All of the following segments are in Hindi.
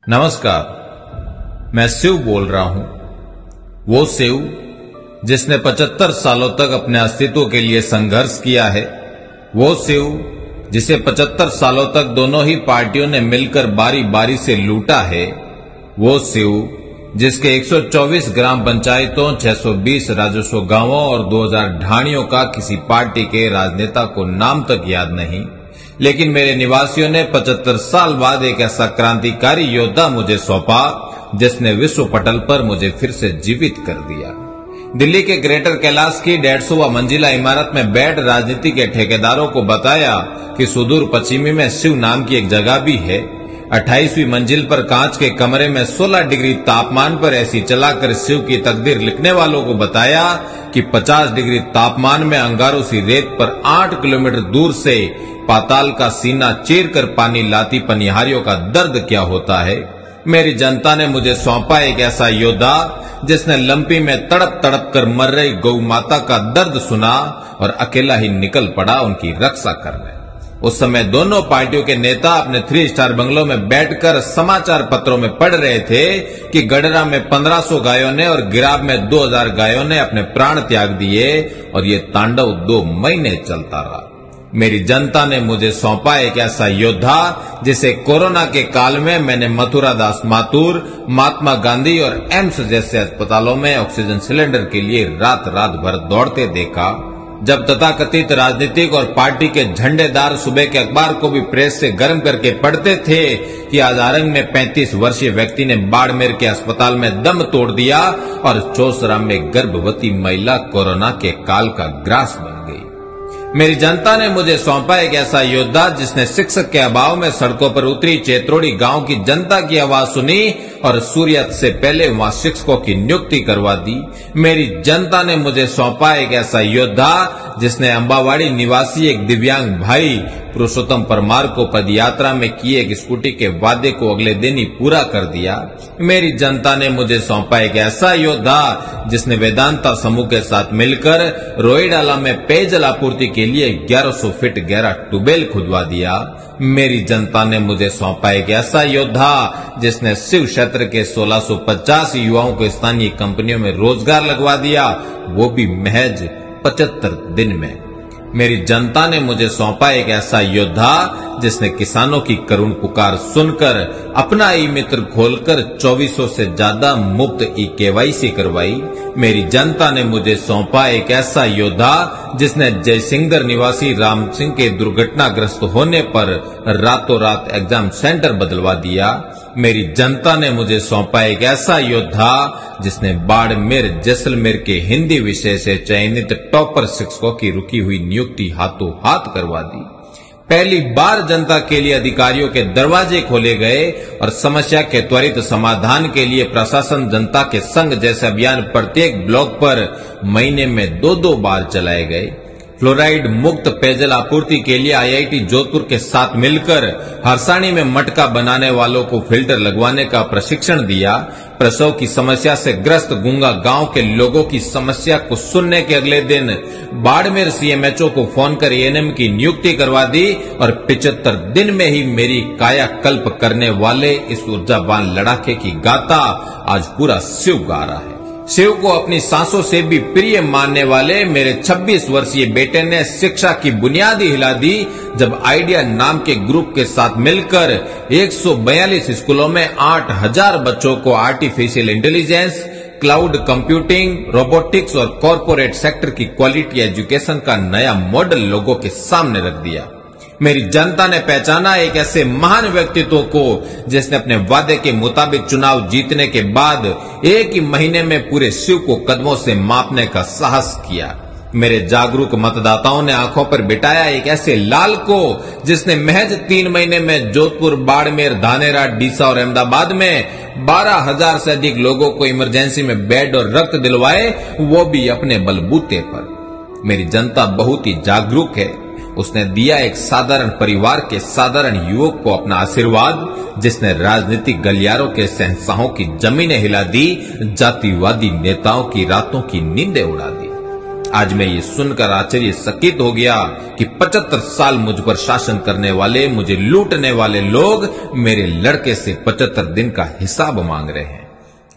नमस्कार, मैं शिव बोल रहा हूं। वो शिव जिसने 75 सालों तक अपने अस्तित्व के लिए संघर्ष किया है। वो शिव जिसे 75 सालों तक दोनों ही पार्टियों ने मिलकर बारी बारी से लूटा है। वो शिव जिसके 124 ग्राम पंचायतों, 620 राजस्व गांवों और 2000 ढाणियों का किसी पार्टी के राजनेता को नाम तक याद नहीं, लेकिन मेरे निवासियों ने 75 साल बाद एक ऐसा क्रांतिकारी योद्धा मुझे सौंपा जिसने विश्व पटल पर मुझे फिर से जीवित कर दिया। दिल्ली के ग्रेटर कैलाश की 150वां मंजिला इमारत में बैठ राजनीति के ठेकेदारों को बताया कि सुदूर पश्चिमी में शिव नाम की एक जगह भी है। 28वीं मंजिल पर कांच के कमरे में 16 डिग्री तापमान पर ऐसी चलाकर शिव की तकदीर लिखने वालों को बताया कि 50 डिग्री तापमान में अंगारों सी रेत पर 8 किलोमीटर दूर से पाताल का सीना चीरकर पानी लाती पनिहारियों का दर्द क्या होता है। मेरी जनता ने मुझे सौंपा एक ऐसा योद्धा जिसने लंपी में तड़प तड़प कर मर रही गौ माता का दर्द सुना और अकेला ही निकल पड़ा उनकी रक्षा करने। उस समय दोनों पार्टियों के नेता अपने 3 स्टार बंगलों में बैठकर समाचार पत्रों में पढ़ रहे थे कि गडरा में 1500 गायों ने और गिराब में 2000 गायों ने अपने प्राण त्याग दिए और ये तांडव 2 महीने चलता रहा। मेरी जनता ने मुझे सौंपा एक ऐसा योद्धा जिसे कोरोना के काल में मैंने मथुरा दास माथुर, महात्मा गांधी और एम्स जैसे अस्पतालों में ऑक्सीजन सिलेंडर के लिए रात रात भर दौड़ते देखा। जब तथाकथित राजनीतिक और पार्टी के झंडेदार सुबह के अखबार को भी प्रेस से गर्म करके पढ़ते थे कि आज आरंग में 35 वर्षीय व्यक्ति ने बाड़मेर के अस्पताल में दम तोड़ दिया और चौसरा में गर्भवती महिला कोरोना के काल का ग्रास बन गई। मेरी जनता ने मुझे सौंपा एक ऐसा योद्धा जिसने शिक्षक के अभाव में सड़कों पर उतरी चेत्रोड़ी गांव की जनता की आवाज सुनी और सूर्यास्त से पहले वहां शिक्षकों की नियुक्ति करवा दी। मेरी जनता ने मुझे सौंपा एक ऐसा योद्धा जिसने अंबावाड़ी निवासी एक दिव्यांग भाई पुरुषोत्तम परमार को पदयात्रा में किए एक स्कूटी के वादे को अगले दिन ही पूरा कर दिया। मेरी जनता ने मुझे सौंपा एक ऐसा योद्धा जिसने वेदांता समूह के साथ मिलकर रोईडाला में पेयजल आपूर्ति के लिए 1100 फीट गहरा ट्यूबवेल खुदवा दिया। मेरी जनता ने मुझे सौंपा एक ऐसा योद्धा जिसने शिव क्षेत्र के 1650 युवाओं को स्थानीय कंपनियों में रोजगार लगवा दिया, वो भी महज 75 दिन में। मेरी जनता ने मुझे सौंपा एक ऐसा योद्धा जिसने किसानों की करुण पुकार सुनकर अपना ई मित्र खोलकर 2400 से ज्यादा मुफ्त KYC करवाई। मेरी जनता ने मुझे सौंपा एक ऐसा योद्धा जिसने जयसिंगर निवासी राम सिंह के दुर्घटनाग्रस्त होने पर रातों रात एग्जाम सेंटर बदलवा दिया। मेरी जनता ने मुझे सौंपा एक ऐसा योद्धा जिसने बाड़मेर जैसलमेर के हिंदी विषय से चयनित टॉपर शिक्षकों की रुकी हुई नियुक्ति हाथों हाथ करवा दी। पहली बार जनता के लिए अधिकारियों के दरवाजे खोले गए और समस्या के त्वरित समाधान के लिए प्रशासन जनता के संग जैसे अभियान प्रत्येक ब्लॉक पर महीने में 2-2 बार चलाए गए। फ्लोराइड मुक्त पेयजल आपूर्ति के लिए IIT जोधपुर के साथ मिलकर हरसाणी में मटका बनाने वालों को फिल्टर लगवाने का प्रशिक्षण दिया। प्रसव की समस्या से ग्रस्त गूंगा गांव के लोगों की समस्या को सुनने के अगले दिन बाड़मेर CMHO को फोन कर ANM की नियुक्ति करवा दी और 75 दिन में ही मेरी कायाकल्प करने वाले इस ऊर्जावान लड़ाके की गाथा आज पूरा शिव गा रहा है। शिव को अपनी सांसों से भी प्रिय मानने वाले मेरे 26 वर्षीय बेटे ने शिक्षा की बुनियाद ही हिला दी जब आइडिया नाम के ग्रुप के साथ मिलकर 142 स्कूलों में 8000 बच्चों को artificial intelligence, cloud computing, robotics और कॉरपोरेट सेक्टर की क्वालिटी एजुकेशन का नया मॉडल लोगों के सामने रख दिया। मेरी जनता ने पहचाना एक ऐसे महान व्यक्तित्व को जिसने अपने वादे के मुताबिक चुनाव जीतने के बाद एक ही महीने में पूरे शिव को कदमों से मापने का साहस किया। मेरे जागरूक मतदाताओं ने आंखों पर बिठाया एक ऐसे लाल को जिसने महज 3 महीने में जोधपुर, बाड़मेर, धानेरा, डीसा और अहमदाबाद में 12,000 से अधिक लोगों को इमरजेंसी में बेड और रक्त दिलवाए, वो भी अपने बलबूते पर। मेरी जनता बहुत ही जागरूक है। उसने दिया एक साधारण परिवार के साधारण युवक को अपना आशीर्वाद जिसने राजनीतिक गलियारों के शहंशाहों की जमीनें हिला दी, जातिवादी नेताओं की रातों की नींदें उड़ा दी। आज मैं ये सुनकर आश्चर्यचकित हो गया कि 75 साल मुझ पर शासन करने वाले, मुझे लूटने वाले लोग मेरे लड़के से 75 दिन का हिसाब मांग रहे हैं।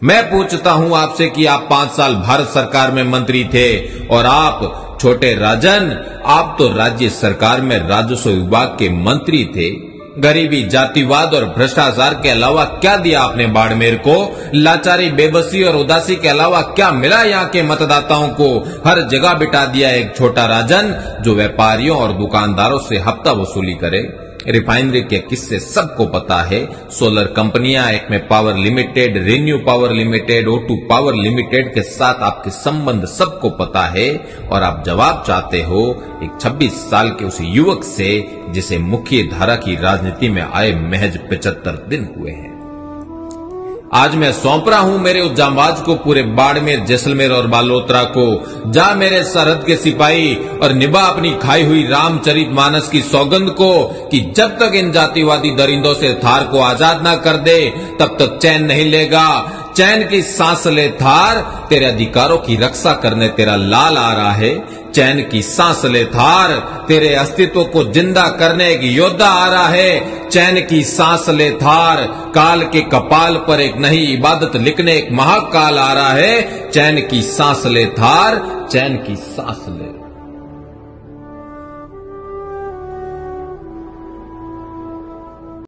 मैं पूछता हूं आपसे कि आप 5 साल भारत सरकार में मंत्री थे और आप छोटे राजन, आप तो राज्य सरकार में राजस्व विभाग के मंत्री थे। गरीबी, जातिवाद और भ्रष्टाचार के अलावा क्या दिया आपने बाड़मेर को? लाचारी, बेबसी और उदासी के अलावा क्या मिला यहाँ के मतदाताओं को? हर जगह बिठा दिया एक छोटा राजन जो व्यापारियों और दुकानदारों से हफ्ता वसूली करे। रिफाइनरी के किस्से सबको पता है। सोलर कंपनियां, एक में power limited, renew power limited, O2 power limited के साथ आपके संबंध सबको पता है। और आप जवाब चाहते हो एक 26 साल के उस युवक से जिसे मुख्य धारा की राजनीति में आए महज 75 दिन हुए हैं। आज मैं सौंप रहा हूं मेरे उस जांबाज को, पूरे बाड़मेर, जैसलमेर और बालोतरा को। जा मेरे सरहद के सिपाही और निभा अपनी खाई हुई रामचरितमानस की सौगंध को कि जब तक इन जातिवादी दरिंदों से थार को आजाद ना कर दे तब तक चैन नहीं लेगा। चैन की सांस ले थार, तेरे अधिकारों की रक्षा करने तेरा लाल आ रहा है। चैन की सांस ले थार, तेरे अस्तित्व को जिंदा करने एक योद्धा आ रहा है। चैन की सांस ले थार, काल के कपाल पर एक नई इबादत लिखने एक महाकाल आ रहा है। चैन की सांस ले थार, चैन की सांस ले।